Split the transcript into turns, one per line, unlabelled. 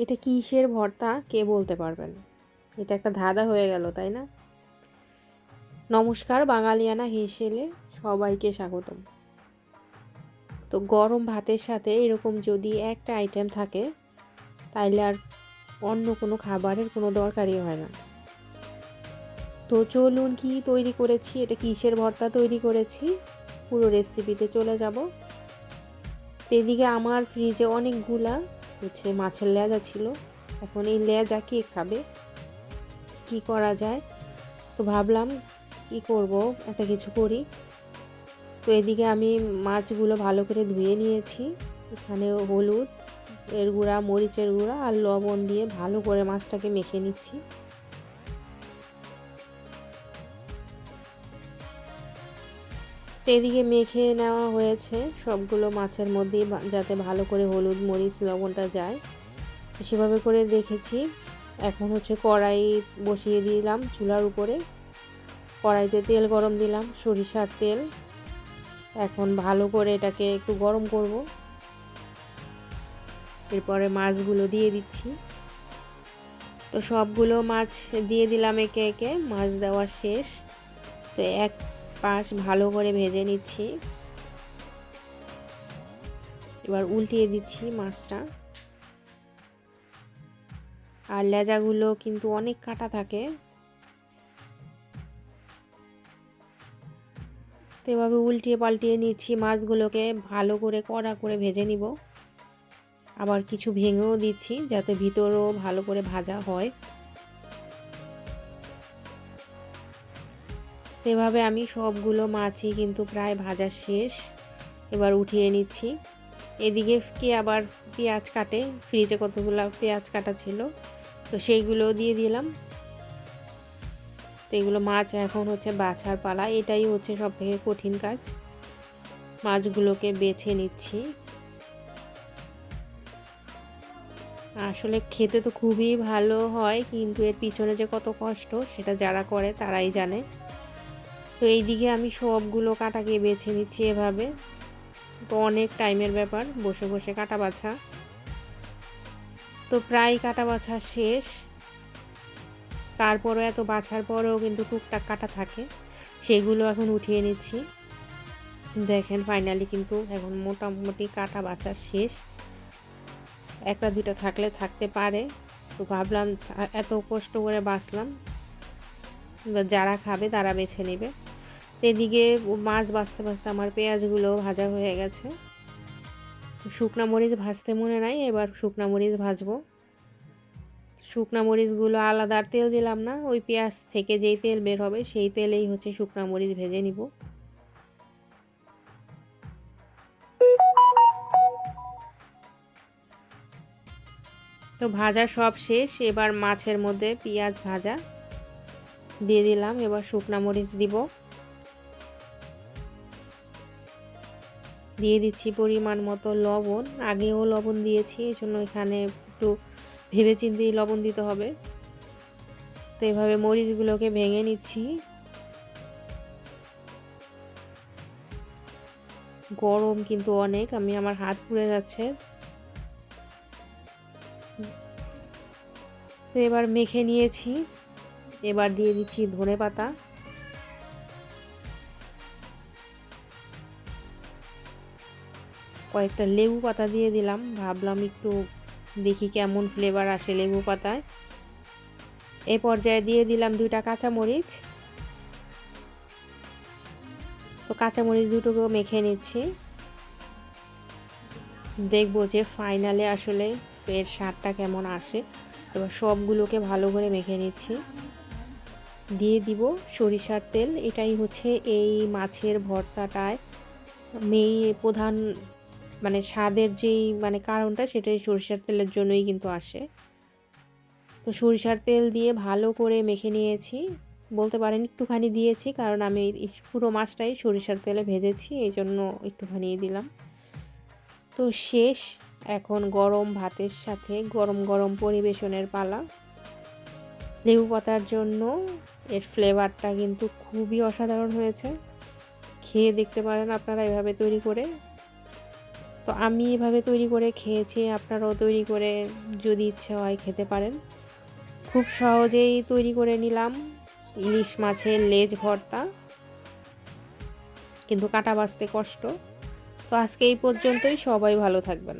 এটা কিসের ভর্তা কে বলতে পারবেন? এটা একটা ধাঁধা হয়ে গেল, তাই না? নমস্কার, বাঙালিয়ানা হেসেলে সবাইকে স্বাগতম। তো গরম ভাতের সাথে এরকম যদি একটা আইটেম থাকে তাইলে আর অন্য কোনো খাবারের কোনো দরকারই হয় না। তো চলুন কি তৈরি করেছি, এটা কিসের ভর্তা তৈরি করেছি, পুরো রেসিপিতে চলে যাব। এদিকে আমার ফ্রিজে অনেকগুলা মাছের লেজা ছিল। এখন এই লেজা কে খাবে, কি করা যায়? তো ভাবলাম কি করব, একটা কিছু করি। তো এদিকে আমি মাছগুলো ভালো করে ধুয়ে নিয়েছি। এখানে হলুদ এর গুঁড়া, মরিচের গুঁড়া আর লবণ দিয়ে ভালো করে মাছটাকে মেখে নিচ্ছি। তো এদিকে মেখে নেওয়া হয়েছে সবগুলো মাছের মধ্যেই, যাতে ভালো করে হলুদ মরিচ লবণটা যায়, সেভাবে করে রেখেছি। এখন কড়াই বসিয়ে দিলাম চুলার উপরে। কড়াইতে তেল গরম দিলাম, সরিষার তেল। এখন ভালো করে এটাকে একটু গরম করব। এরপরে মাছগুলো দিয়ে দিচ্ছি। তো সবগুলো মাছ দিয়ে দিলাম একে একে। মাছ দেওয়া শেষ। তো এক পাশ ভালো করে ভেজে নিচ্ছি। এবার উল্টিয়ে দিচ্ছি মাছটা। আর লেজাগুলো কিন্তু অনেক কাটা থাকে, তো এভাবে উল্টিয়ে পাল্টিয়ে নিচ্ছি। মাছগুলোকে ভালো করে কড়া করে ভেজে নিব। আবার কিছু ভেঙেও দিচ্ছি যাতে ভিতরও ভালো করে ভাজা হয়। এভাবে আমি সবগুলো মাছই কিন্তু প্রায় ভাজা শেষ। এবার উঠিয়ে নিচ্ছি। এদিকে কি আবার পেঁয়াজ কাটে, ফ্রিজে কতগুলো পেঁয়াজ কাটা ছিল, তো সেইগুলো দিয়ে দিলাম। তো এগুলো মাছ এখন বাছার পালা। এটাই সব থেকে কঠিন কাজ। মাছগুলোকে বেছে নিচ্ছি। আসলে খেতে তো খুবই ভালো হয়, কিন্তু এর পিছনে যে কত কষ্ট সেটা যারা করে তারাই জানে। তো এইদিকে আমি সবগুলো কাটাকে বেছে নিচ্ছি এভাবে। তো অনেক টাইমের ব্যাপার, বসে বসে কাটা বাছা। তো প্রায় কাটা বাছা শেষ। তারপরও এত বাছার পরেও কিন্তু টুকটাক কাটা থাকে, সেগুলো এখন উঠিয়ে নিচ্ছি। দেখেন ফাইনালি কিন্তু এখন মোটামুটি কাটা বাছা শেষ। একটা দুইটা থাকলে থাকতে পারে, তো ভাবলাম এত কষ্ট করে বাছলাম, যারা খাবে তারা বেছে নেবে। এদিকে মাছ বাছতে বাছতে আমার পেঁয়াজগুলো ভাজা হয়ে গেছে। শুকনা মরিচ ভাজতে মনে নাই, এবার শুকনা মরিচ ভাজবো। শুকনা মরিচগুলো আলাদা আর তেল দিলাম না, ওই পেঁয়াজ থেকে যেই তেল বের হবে সেই তেলেই শুকনা মরিচ ভেজে নিব। তো ভাজা সব শেষ। এবার মাছের মধ্যে পেঁয়াজ ভাজা দিয়ে দিলাম। এবার শুকনা মরিচ দিব, দিয়ে দিচ্ছি পরিমাণ মতো লবণ। আগেও লবণ দিয়েছি, এই জন্য এখানে একটু ভেবেচিন্তেই লবণ দিতে হবে। তো এভাবে মরিচগুলোকে ভেঙে নিচ্ছি। গরম কিন্তু অনেক, আমার হাত পুড়ে যাচ্ছে। তো এবার মেখে নিয়েছি। এবার দিয়ে দিচ্ছি ধনেপাতা। কয়েকটা লেবু পাতা দিয়ে দিলাম, ভাবলাম একটু দেখি কেমন ফ্লেভার আসে লেবু পাতায়। এ পর্যায়ে দিয়ে দিলাম 2টা কাঁচামরিচ। তো কাঁচামরিচ দুটোকেও মেখে নিচ্ছি। দেখবো যে ফাইনালে আসলে এর স্বাদটা কেমন আসে। এবার সবগুলোকে ভালো করে মেখে নিচ্ছি। দিয়ে দিব সরিষার তেল। এটাই এই মাছের ভর্তাটায় প্রধান স্বাদের যেই কারণটা, সেটাই সরিষার তেলের জন্যই কিন্তু আসে। তো সরিষার তেল দিয়ে ভালো করে মেখে নিয়েছি। বলতে পারেন একটুখানি দিয়েছি, কারণ আমি পুরো মাছটাই সরিষার তেলে ভেজেছি, এই জন্য একটুখানি দিলাম। তো শেষ। এখন গরম ভাতের সাথে গরম গরম পরিবেশনের পালা। লেবু পাতার জন্য এর ফ্লেভারটা কিন্তু খুবই অসাধারণ হয়েছে। খেয়ে দেখতে পারেন আপনারা এভাবে তৈরি করে। তো আমি এভাবে তৈরি করে খেয়েছি, আপনারাও তৈরি করে যদি ইচ্ছে হয় খেতে পারেন। খুব সহজেই তৈরি করে নিলাম ইলিশ মাছের লেজ ভর্তা, কিন্তু কাটা বাছতে কষ্ট। তো আজকে এই পর্যন্তই, সবাই ভালো থাকবেন।